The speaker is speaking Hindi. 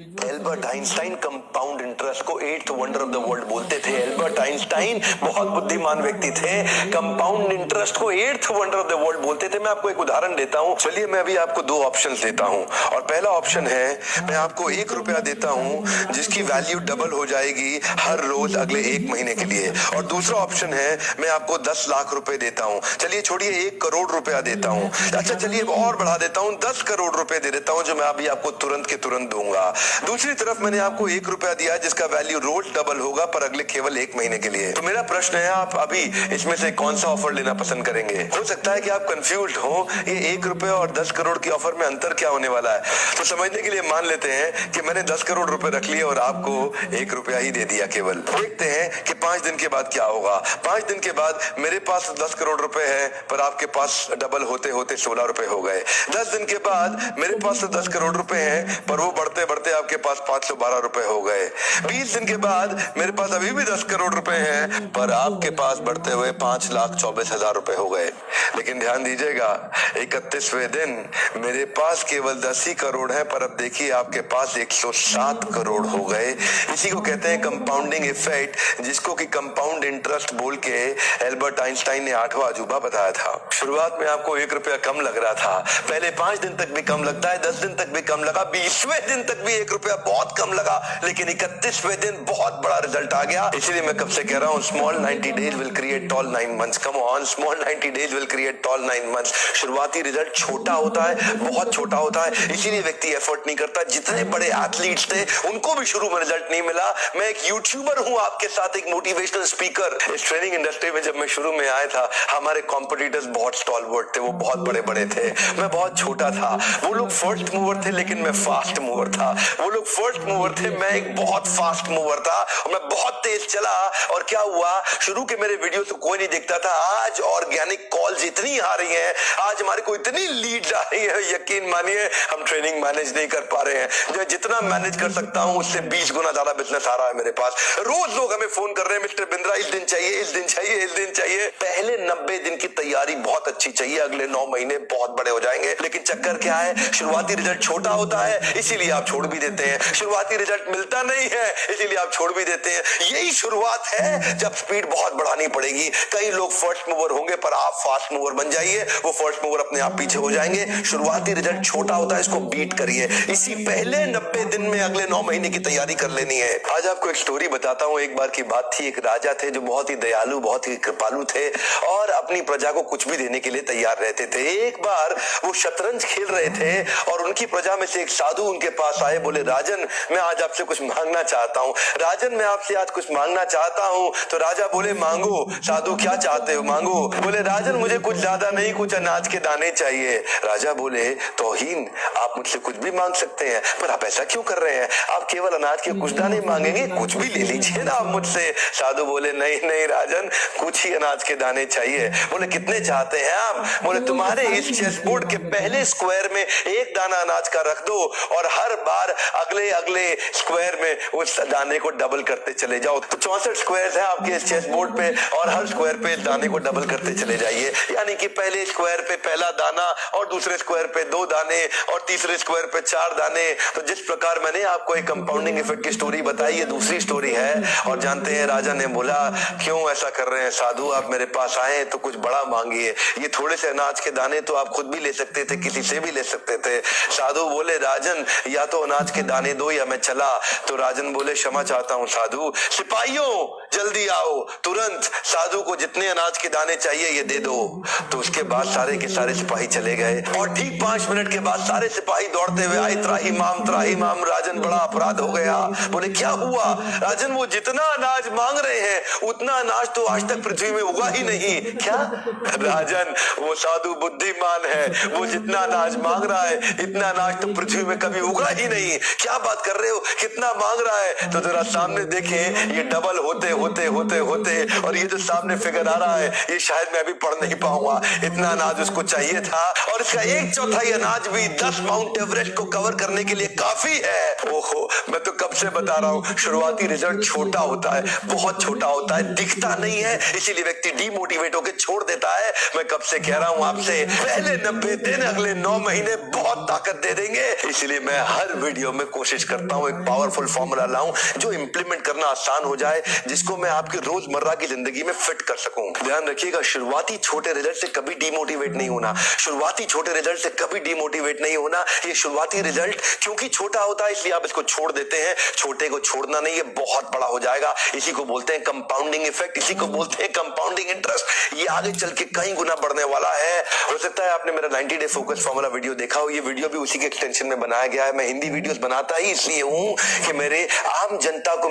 एल्बर्ट आइंस्टाइन कंपाउंड इंटरेस्ट को eighth wonder of the world बोलते थे। एल्बर्ट आइंस्टाइन बहुत बुद्धिमान व्यक्ति थे, कंपाउंड इंटरेस्ट को eighth wonder of the world बोलते थे। मैं आपको एक उदाहरण देता हूं। चलिए मैं अभी आपको दो ऑप्शन देता हूं और पहला ऑप्शन है मैं आपको 1 रुपया देता हूं जिसकी वैल्यू डबल हो जाएगी हर रोज अगले 1 महीने के लिए, और दूसरा ऑप्शन है मैं आपको 10 लाख रुपए देता हूं। चलिए छोड़िए 1 करोड़ रुपया देता हूं, अच्छा चलिए और बढ़ा देता हूं 10 करोड़ रुपए दे देता हूं जो मैं अभी आपको तुरंत के तुरंत दूंगा। दूसरी तरफ मैंने आपको 1 रुपया दिया जिसका वैल्यू रोज डबल होगा पर अगले केवल 1 महीने के लिए। तो मेरा प्रश्न है आप अभी इसमें से कौन सा ऑफर लेना पसंद करेंगे? हो सकता है कि आप कंफ्यूज हो ये 1 रुपए और 10 करोड़ की ऑफर में अंतर क्या होने वाला है। तो समझने के लिए मान लेते हैं कि मैंने 10 करोड़ रुपए रख लिए और आपको 1 रुपया ही दे दिया केवल। देखते हैं कि 5 दिन के बाद क्या होगा। 5 दिन के बाद मेरे पास 10 करोड़ रुपए है पर आपके पास डबल होते होते 16 रुपए हो गए। 10 दिन के बाद मेरे पास 10 करोड़ रुपए हैं पर वो बढ़ते बढ़ते आपके पास 512 रुपए हो गए। 20 दिन के बाद मेरे पास अभी भी 10 करोड़ रुपए हैं पर आपके पास बढ़ते हुए 5,24,000 रुपए हो गए। लेकिन ध्यान दीजिएगा 31वें दिन मेरे पास केवल 10 ही करोड़ है पर अब देखिए आपके पास 107 करोड़ हो गए। इसी को कहते हैं कंपाउंडिंग इफेक्ट, जिसको कि कंपाउंड इंटरेस्ट बोल के एल्बर्ट आइंस्टाइन ने 8वां अजूबा बताया था। शुरुआत में आपको 1 रुपया कम लग रहा था, पहले 5 दिन तक भी कम लगता है, 10 दिन तक भी कम लगा, 20वें दिन तक भी 1 रुपया बहुत कम लगा, लेकिन 31वें दिन बहुत बड़ा रिजल्ट आ गया। इसलिए मैं कब से कह रहा हूँ small 90 days will create tall 9 months. Come on, small 90 days will create tall 9 months. शुरुआती रिजल्ट छोटा होता है, बहुत छोटा होता है, इसीलिए व्यक्ति एफर्ट नहीं करता। जितने बड़े एथलीट्स थे उनको भी शुरू में रिजल्ट नहीं मिला। मैं एक यूट्यूबर हूँ आपके साथ, एक मोटिवेशनल स्पीकर। इस ट्रेनिंग इंडस्ट्री में जब मैं शुरू में आया था हमारे कॉम्पिटिटर्स बहुत स्टॉलवर्ट थे, वो बहुत बड़े बड़े थे, मैं बहुत छोटा था। वो लोग फर्स्ट मूवर थे लेकिन मैं फास्ट मूवर था। वो लोग फर्स्ट मूवर थे, मैं एक बहुत फास्ट मूवर था और मैं बहुत तेज चला। और क्या हुआ, शुरू के मेरे वीडियो तो कोई नहीं देखता था। आज ऑर्गेनिक कॉल्स इतनी आ रही हैं, आज हमारे को इतनी लीड आ रही है, यकीन मानिए हम ट्रेनिंग मैनेज नहीं कर पा रहे हैं। जो जितना मैनेज कर सकता हूं उससे 20 गुना ज्यादा बिजनेस आ रहा है मेरे पास। रोज लोग हमें फोन कर रहे हैं, मिस्टर बिंद्रा इस दिन चाहिए, इस दिन चाहिए, इस दिन चाहिए। पहले 90 दिन की तैयारी बहुत अच्छी चाहिए, अगले 9 महीने बहुत बड़े हो जाएंगे। लेकिन चक्कर क्या है, शुरुआती रिजल्ट छोटा होता है इसीलिए आप छोड़ भी देते हैं। शुरुआती रिजल्ट मिलता नहीं है इसीलिए आप छोड़ भी देते हैं। यही शुरुआत है, जब स्पीड बहुत बढ़ानी पड़ेगी। कई लोग फर्स्ट मूवर होंगे पर आप फास्ट मूवर बन जाइए, वो फर्स्ट मूवर अपने आप पीछे हो जाएंगे। शुरुआती रिजल्ट छोटा होता है, इसको बीट करिए। इसी पहले 90 दिन में अगले 9 महीने की तैयारी कर लेनी है। आज आपको एक स्टोरी बताता हूँ। एक बार की बात थी, एक राजा थे जो बहुत ही दयालु, बहुत ही कृपालु थे और अपनी प्रजा को कुछ भी देने के लिए तैयार रहते थे। एक बार वो शतरंज खेल रहे थे और उनकी प्रजा में से एक साधु उनके पास आए, बोले राजन मैं आज आपसे कुछ मांगना चाहता हूँ। राजन मैं आपसे आज कुछ मांगना चाहता हूँ। तो राजा बोले मांगो। साधु क्या चाहते हो, मांगो। बोले राजन मुझे कुछ ज्यादा नहीं, कुछ अनाज के दाने चाहिए। राजा बोले तौहीन, आप मुझसे कुछ भी मांग सकते हैं पर आप ऐसा क्यों कर रहे हैं, आप केवल अनाज के कुछ दाने मांगेंगे, कुछ भी ले लीजिए ना आप मुझसे। साधु बोले नहीं नहीं राजन, कुछ ही अनाज के दाने चाहिए। बोले कितने चाहते हैं आप? बोले तुम्हारे इस चेस बोर्ड के पहले स्क्वायर में एक दाना अनाज का रख दो और हर बार अगले अगले स्क्वायर में उस दाने को डबल करते चले जाओ। तो 64 स्क्वायर है आपके इस चेस बोर्ड पे और हर स्क्वायर पे दाने को डबल करते चले जाइए। यानी कि पहले स्क्वायर पे पहला दाना और दूसरे स्क्वायर पे 2 दाने और तीसरे स्क्वायर पे 4 दाने। तो जिस प्रकार मैंने आपको एक कंपाउंडिंग इफेक्ट की स्टोरी बताई, ये दूसरी स्टोरी है। और जानते हैं राजा ने बोला क्यों ऐसा कर रहे हैं साधु, आप मेरे पास आए तो कुछ बड़ा मांगिए। ये थोड़े से अनाज के दाने तो आप खुद भी ले सकते थे, किसी से भी ले सकते थे। साधु बोले राजन या तो अनाज के दाने दो या मैं चला। तो राजन बोले क्षमा चाहता हूँ साधु, सिपाहियों जल्दी आओ तुरंत, साधु को जितने अनाज के दाने चाहिए ये दे दो। तो उसके बाद सारे के सारे सिपाही चले गए और ठीक 5 मिनट के बाद सारे सिपाही दौड़ते हुए आए, त्राही माम राजन बड़ा अपराध हो गया। बोले क्या हुआ? राजन वो जितना अनाज मांग रहे हैं उतना अनाज तो आज तक पृथ्वी में उगा ही नहीं। क्या? राजन वो साधु बुद्धिमान है, वो जितना अनाज मांग रहा है इतना अनाज तो पृथ्वी में कभी उगा ही नहीं। क्या बात कर रहे हो, कितना मांग रहा है? तो जरा सामने देखें, ये डबल होते होते होते होते और ये जो सामने फिगर आ रहा है ये शायद मैं अभी पढ़ नहीं पाऊंगा, इतना अनाज उसको चाहिए था और इसका 1/4 अनाज भी 10 माउंट एवरेस्ट को कवर करने के लिए काफी है। ओहो, मैं तो कब से बता रहा हूँ, शुरुआती रिजल्ट छोटा होता है, बहुत छोटा होता है, दिखता नहीं है, इसीलिए व्यक्ति डीमोटिवेट होकर छोड़ देता है। मैं कब से कह रहा हूँ आपसे, पहले 90 दिन अगले 9 महीने बहुत ताकत दे देंगे। इसलिए मैं हर वीडियो में कोशिश करता हूँ एक पावरफुल फॉर्मूला लाऊं जो इंप्लीमेंट करना आसान हो जाए, जिसको मैं आपकी रोजमर्रा की जिंदगी में फिट कर सकूं। ध्यान रखिएगा, शुरुआती छोटे रिजल्ट से कभी डीमोटिवेट नहीं होना, शुरुआती छोटे रिजल्ट से कभी डीमोटिवेट नहीं होना। ये शुरुआती रिजल्ट क्योंकि छोटा होता है इसलिए आप इसको छोड़ देते हैं, छोटे को छोड़ना नहीं, ये बहुत बड़ा हो जाएगा। इसी को बोलते हैं कंपाउंडिंग इफेक्ट, इसी को बोलते हैं कंपाउंडिंग इंटरेस्ट। ये आगे चल के कई गुना बढ़ने वाला है। हो सकता है आपने मेरा 90 डे फोकस फॉर्मूला वीडियो देखा हो, ये वीडियो भी उसी के एक्सटेंशन में बनाया गया है। मैं हिंदी वीडियोस बनाता ही इसलिए हूं कि मेरे आम जनता को